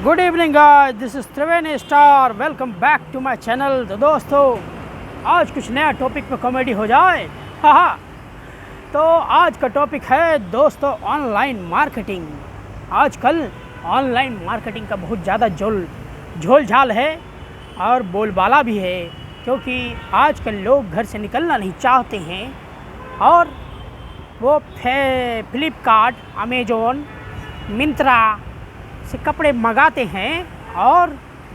Good evening guys, this is Triveni star. Welcome back to my channel. तो दोस्तों, आज कुछ नया टॉपिक पे कॉमेडी हो जाए। हाँ, तो आज का टॉपिक है दोस्तों ऑनलाइन मार्केटिंग। आजकल ऑनलाइन मार्केटिंग का बहुत ज़्यादा झोल झाल है और बोलबाला भी है, क्योंकि आजकल लोग घर से निकलना नहीं चाहते हैं और वो फ्लिपकार्ट, अमेज़ॉन, मिंत्रा से कपड़े मंगाते हैं और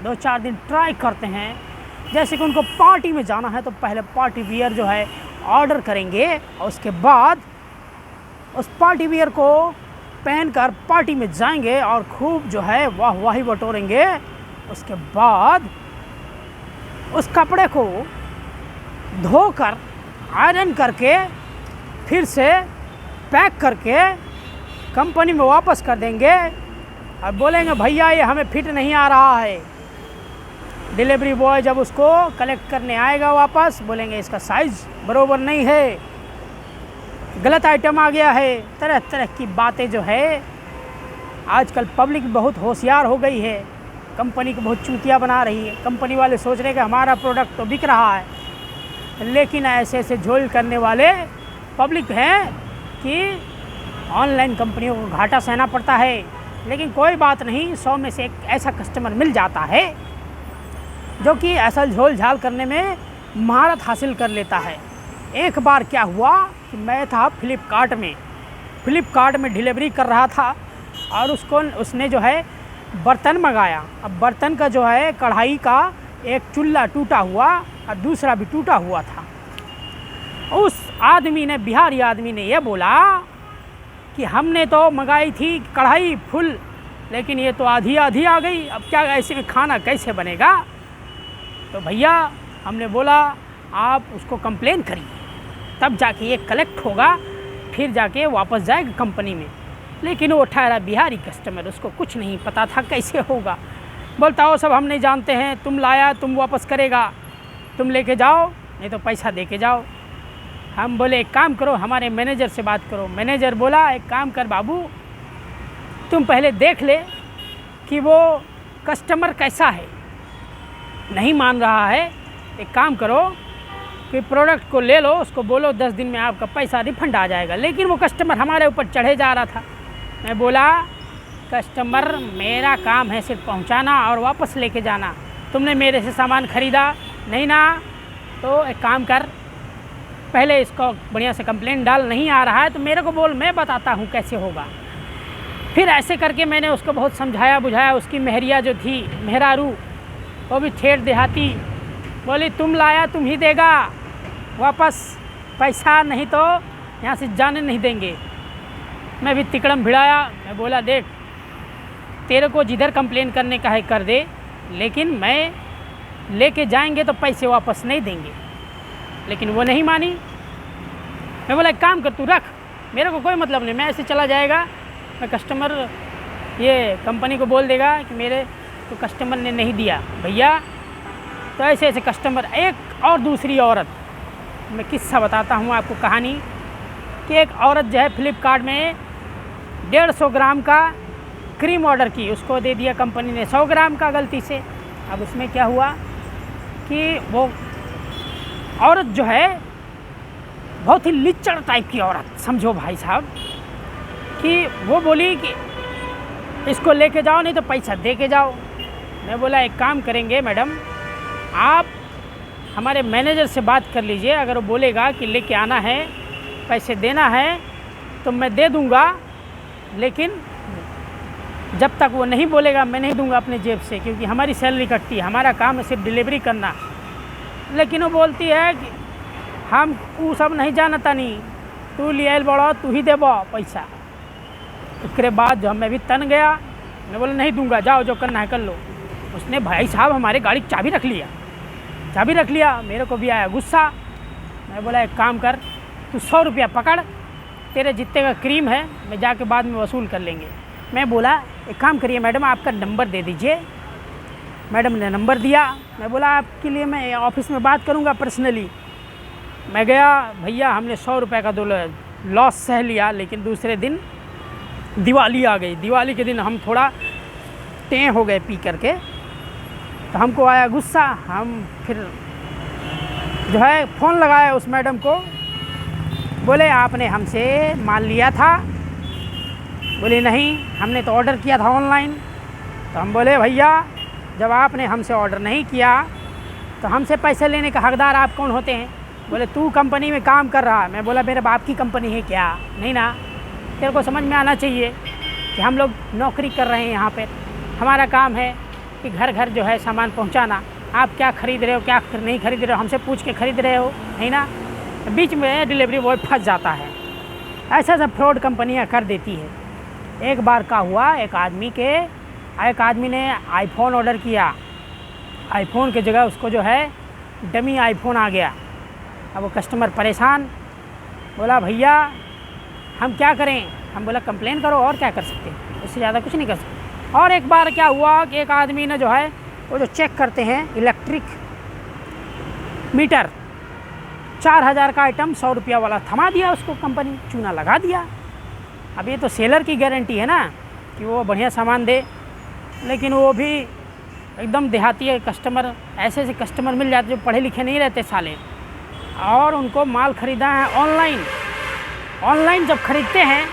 2-4 दिन ट्राई करते हैं। जैसे कि उनको पार्टी में जाना है तो पहले पार्टी वियर जो है ऑर्डर करेंगे और उसके बाद उस पार्टी वियर को पहनकर पार्टी में जाएंगे और खूब जो है वाही बटोरेंगे। उसके बाद उस कपड़े को धोकर आयरन करके फिर से पैक करके कंपनी में वापस कर देंगे और बोलेंगे भैया ये हमें फिट नहीं आ रहा है। डिलीवरी बॉय जब उसको कलेक्ट करने आएगा वापस, बोलेंगे इसका साइज़ बरोबर नहीं है, गलत आइटम आ गया है। तरह तरह की बातें जो है, आजकल पब्लिक बहुत होशियार हो गई है, कंपनी को बहुत चूतिया बना रही है। कंपनी वाले सोच रहे हैं कि हमारा प्रोडक्ट तो बिक रहा है, लेकिन ऐसे ऐसे झोल करने वाले पब्लिक हैं कि ऑनलाइन कंपनियों को घाटा सहना पड़ता है। लेकिन कोई बात नहीं, 100 में से एक ऐसा कस्टमर मिल जाता है जो कि ऐसा झोल झाल करने में महारत हासिल कर लेता है। एक बार क्या हुआ कि मैं था फ्लिपकार्ट में डिलीवरी कर रहा था और उसने जो है बर्तन मंगाया। अब बर्तन का जो है कढ़ाई का एक चुल्ला टूटा हुआ और दूसरा भी टूटा हुआ था। उस आदमी ने, बिहारी आदमी ने ये बोला कि हमने तो मंगाई थी कढ़ाई फुल, लेकिन ये तो आधी आधी आ गई, अब क्या ऐसे में खाना कैसे बनेगा। तो भैया हमने बोला आप उसको कंप्लेन करिए, तब जाके ये कलेक्ट होगा, फिर जाके वापस जाएगा कंपनी में। लेकिन वो ठहरा बिहारी कस्टमर, उसको कुछ नहीं पता था कैसे होगा। बोलता हो सब हम नहीं जानते हैं, तुम लाया तुम वापस करेगा, तुम लेके जाओ नहीं तो पैसा दे के जाओ। हम बोले एक काम करो, हमारे मैनेजर से बात करो। मैनेजर बोला एक काम कर बाबू, तुम पहले देख ले कि वो कस्टमर कैसा है। नहीं मान रहा है, एक काम करो कि प्रोडक्ट को ले लो, उसको बोलो 10 दिन में आपका पैसा रिफंड आ जाएगा। लेकिन वो कस्टमर हमारे ऊपर चढ़े जा रहा था। मैं बोला कस्टमर मेरा काम है सिर्फ पहुंचाना और वापस लेके जाना, तुमने मेरे से सामान ख़रीदा नहीं ना, तो एक काम कर, पहले इसको बढ़िया से कंप्लेंट डाल, नहीं आ रहा है तो मेरे को बोल, मैं बताता हूँ कैसे होगा। फिर ऐसे करके मैंने उसको बहुत समझाया बुझाया। उसकी मेहरिया जो थी, मेहरारू, वो भी ठेठ देहाती, बोली तुम लाया तुम ही देगा वापस पैसा, नहीं तो यहाँ से जाने नहीं देंगे। मैं भी तिकड़म भिड़ाया। मैं बोला देख, तेरे को जिधर कंप्लेन करने का है कर दे, लेकिन मैं लेके जाएंगे तो पैसे वापस नहीं देंगे। लेकिन वो नहीं मानी। मैं बोला एक काम कर, तू रख, मेरे को कोई मतलब नहीं, मैं ऐसे चला जाएगा। मैं कस्टमर ये कंपनी को बोल देगा कि मेरे तो कस्टमर ने नहीं दिया भैया। तो ऐसे ऐसे कस्टमर। एक और दूसरी औरत, मैं किस्सा बताता हूँ आपको कहानी, कि एक औरत जो है फ्लिपकार्ट में 150 ग्राम का क्रीम ऑर्डर की, उसको दे दिया कंपनी ने 100 ग्राम का गलती से। अब उसमें क्या हुआ कि वो औरत जो है बहुत ही लिच्चड़ टाइप की औरत, समझो भाई साहब, कि वो बोली कि इसको लेके जाओ नहीं तो पैसा दे के जाओ। मैं बोला एक काम करेंगे मैडम, आप हमारे मैनेजर से बात कर लीजिए, अगर वो बोलेगा कि लेके आना है पैसे देना है तो मैं दे दूंगा, लेकिन जब तक वो नहीं बोलेगा मैं नहीं दूंगा अपने जेब से, क्योंकि हमारी सैलरी कटती है, हमारा काम है सिर्फ डिलीवरी करना। लेकिन वो बोलती है कि हम वो सब नहीं जानता, नहीं तू लिया बड़ा, तू ही देबो पैसा। उसके बाद जो मैं भी तन गया, मैं बोला नहीं दूंगा, जाओ जो करना है कर लो। उसने भाई साहब हमारे गाड़ी की चाबी रख लिया। मेरे को भी आया गुस्सा। मैं बोला एक काम कर, तू 100 रुपया पकड़, तेरे जितने का क्रीम है मैं जाके बाद में वसूल कर लेंगे। मैं बोला एक काम करिए मैडम, आपका नंबर दे दीजिए। मैडम ने नंबर दिया। मैं बोला आपके लिए मैं ऑफिस में बात करूंगा पर्सनली। मैं गया, भैया हमने 100 रुपये का लॉस सह लिया। लेकिन दूसरे दिन दिवाली आ गई। दिवाली के दिन हम थोड़ा टें हो गए पी करके। तो हमको आया गुस्सा, हम फिर जो है फ़ोन लगाया उस मैडम को, बोले आपने हमसे माल लिया था? बोले नहीं, हमने तो ऑर्डर किया था ऑनलाइन। तो हम बोले भैया जब आपने हमसे ऑर्डर नहीं किया तो हमसे पैसे लेने का हकदार आप कौन होते हैं? बोले तू कंपनी में काम कर रहा है। मैं बोला मेरे बाप की कंपनी है क्या? नहीं ना, तेरे को समझ में आना चाहिए कि हम लोग नौकरी कर रहे हैं यहाँ पे, हमारा काम है कि घर घर जो है सामान पहुँचाना। आप क्या ख़रीद रहे हो क्या नहीं ख़रीद रहे हो हमसे पूछ के ख़रीद रहे हो, नहीं ना। बीच में डिलीवरी बॉय फंस जाता है। ऐसा सब फ्रॉड कंपनियाँ कर देती है। एक बार का हुआ, एक आदमी ने आईफ़ोन ऑर्डर किया, आईफ़ोन की जगह उसको जो है डमी आईफ़ोन आ गया। अब वो कस्टमर परेशान, बोला भैया हम क्या करें? हम बोला कंप्लेन करो, और क्या कर सकते हैं, उससे ज़्यादा कुछ नहीं कर सकते। और एक बार क्या हुआ कि एक आदमी ने जो है वो जो चेक करते हैं इलेक्ट्रिक मीटर, 4000 का आइटम 100 रुपया वाला थमा दिया उसको, कंपनी चूना लगा दिया। अब ये तो सेलर की गारंटी है ना कि वो बढ़िया सामान दे, लेकिन वो भी एकदम देहाती है कस्टमर। ऐसे ऐसे कस्टमर मिल जाते जो पढ़े लिखे नहीं रहते साले, और उनको माल ख़रीदा है ऑनलाइन जब ख़रीदते हैं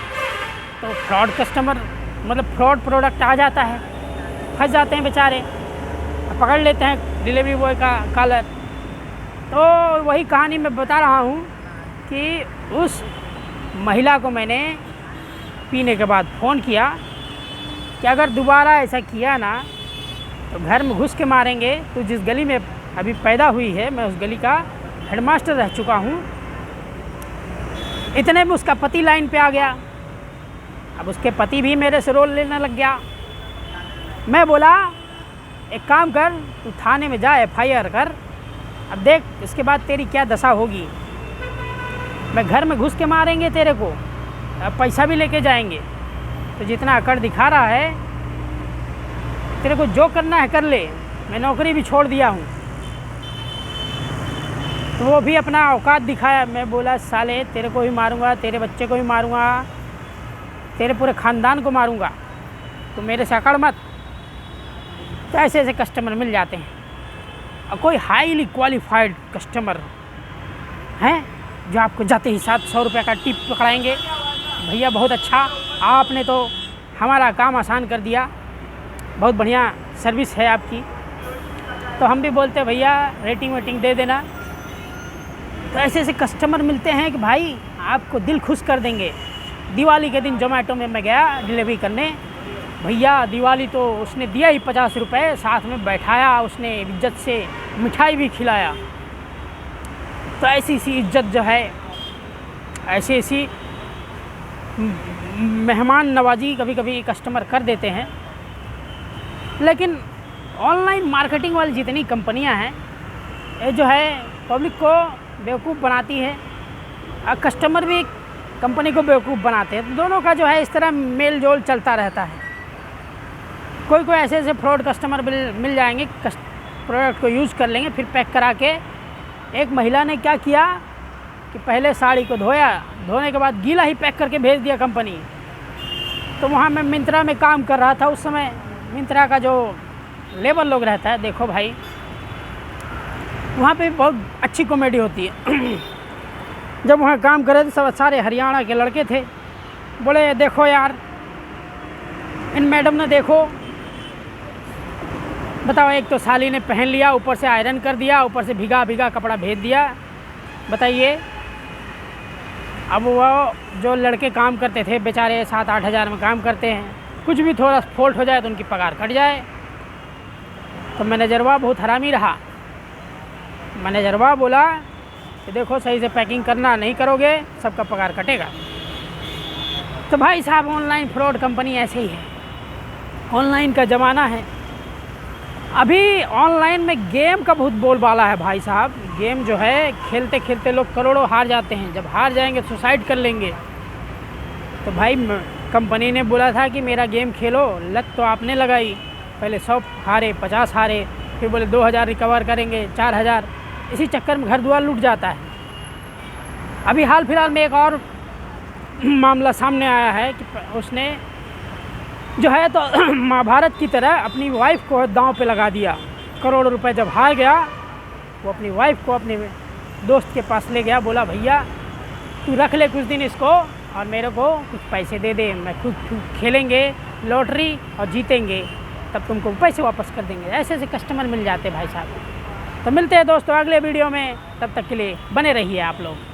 तो फ्रॉड कस्टमर, मतलब फ्रॉड प्रोडक्ट आ जाता है, फंस जाते हैं बेचारे, पकड़ लेते हैं डिलीवरी बॉय का कॉलर। तो वही कहानी मैं बता रहा हूँ कि उस महिला को मैंने पीने के बाद फ़ोन किया कि अगर दोबारा ऐसा किया ना तो घर में घुस के मारेंगे। तो जिस गली में अभी पैदा हुई है, मैं उस गली का हेडमास्टर रह चुका हूँ। इतने में उसका पति लाइन पे आ गया। अब उसके पति भी मेरे से रोल लेने लग गया। मैं बोला एक काम कर, तू थाने में जा FIR कर, अब देख इसके बाद तेरी क्या दशा होगी। मैं घर में घुस के मारेंगे तेरे को, अब पैसा भी लेके जाएंगे। तो जितना अकड़ दिखा रहा है, तेरे को जो करना है कर ले, मैं नौकरी भी छोड़ दिया हूँ। तो वो भी अपना औकात दिखाया। मैं बोला साले तेरे को भी मारूंगा, तेरे बच्चे को भी मारूंगा, तेरे पूरे ख़ानदान को मारूंगा, तो मेरे से अकड़ मत। तो ऐसे ऐसे कस्टमर मिल जाते हैं। और कोई हाईली क्वालिफाइड कस्टमर हैं जो आपको जाते ही 700 रुपये का टिप पकड़ाएंगे, भैया बहुत अच्छा, आपने तो हमारा काम आसान कर दिया, बहुत बढ़िया सर्विस है आपकी। तो हम भी बोलते भैया रेटिंग वेटिंग दे देना। तो ऐसे ऐसे कस्टमर मिलते हैं कि भाई आपको दिल खुश कर देंगे। दिवाली के दिन जोमेटो में मैं गया डिलीवरी करने, भैया दिवाली तो उसने दिया ही 50 रुपये, साथ में बैठाया, उसने इज्जत से मिठाई भी खिलाया। तो ऐसी सी इज्जत जो है, ऐसी ऐसी मेहमान नवाजी कभी कभी कस्टमर कर देते हैं। लेकिन ऑनलाइन मार्केटिंग वाली जितनी कंपनियां हैं, ये जो है पब्लिक को बेवकूफ़ बनाती है और कस्टमर भी कंपनी को बेवकूफ़ बनाते हैं। तो दोनों का जो है इस तरह मेल जोल चलता रहता है। कोई कोई ऐसे ऐसे फ्रॉड कस्टमर मिल जाएंगे, प्रोडक्ट को यूज़ कर लेंगे, फिर पैक करा के। एक महिला ने क्या किया कि पहले साड़ी को धोया, धोने के बाद गीला ही पैक करके भेज दिया कंपनी। तो वहाँ मैं मिंत्रा में काम कर रहा था उस समय। मिंत्रा का जो लेबर लोग रहता है, देखो भाई वहाँ पे बहुत अच्छी कॉमेडी होती है। जब वहाँ काम कर रहे थे सब सारे हरियाणा के लड़के थे। बोले देखो यार इन मैडम ने, देखो बताओ, एक तो साली ने पहन लिया, ऊपर से आयरन कर दिया, ऊपर से भीगा भीगा कपड़ा भेज दिया, बताइए। अब वो जो लड़के काम करते थे बेचारे 7-8 हज़ार में काम करते हैं, कुछ भी थोड़ा फॉल्ट हो जाए तो उनकी पगार कट जाए। तो मैनेजरवा बहुत हरामी रहा। मैनेजरवा बोला कि देखो सही से पैकिंग करना, नहीं करोगे सबका पगार कटेगा। तो भाई साहब ऑनलाइन फ्रॉड कंपनी ऐसे ही है, ऑनलाइन का ज़माना है। अभी ऑनलाइन में गेम का बहुत बोलबाला है भाई साहब। गेम जो है खेलते खेलते लोग करोड़ों हार जाते हैं, जब हार जाएंगे सुसाइड कर लेंगे। तो भाई कंपनी ने बोला था कि मेरा गेम खेलो, लत तो आपने लगाई, पहले 100 हारे, 50 हारे, फिर बोले 2000 रिकवर करेंगे, 4000, इसी चक्कर में घर द्वार लूट जाता है। अभी हाल फिलहाल में एक और मामला सामने आया है कि उसने जो है तो महाभारत की तरह अपनी वाइफ को दांव पे लगा दिया। करोड़ों रुपए जब हार गया, वो अपनी वाइफ को अपने दोस्त के पास ले गया, बोला भैया तू रख ले कुछ दिन इसको और मेरे को कुछ पैसे दे दे, मैं खुद खेलेंगे लॉटरी और जीतेंगे, तब तुमको पैसे वापस कर देंगे। ऐसे ऐसे कस्टमर मिल जाते भाई साहब। तो मिलते हैं दोस्तों अगले वीडियो में, तब तक के लिए बने रहिए आप लोग।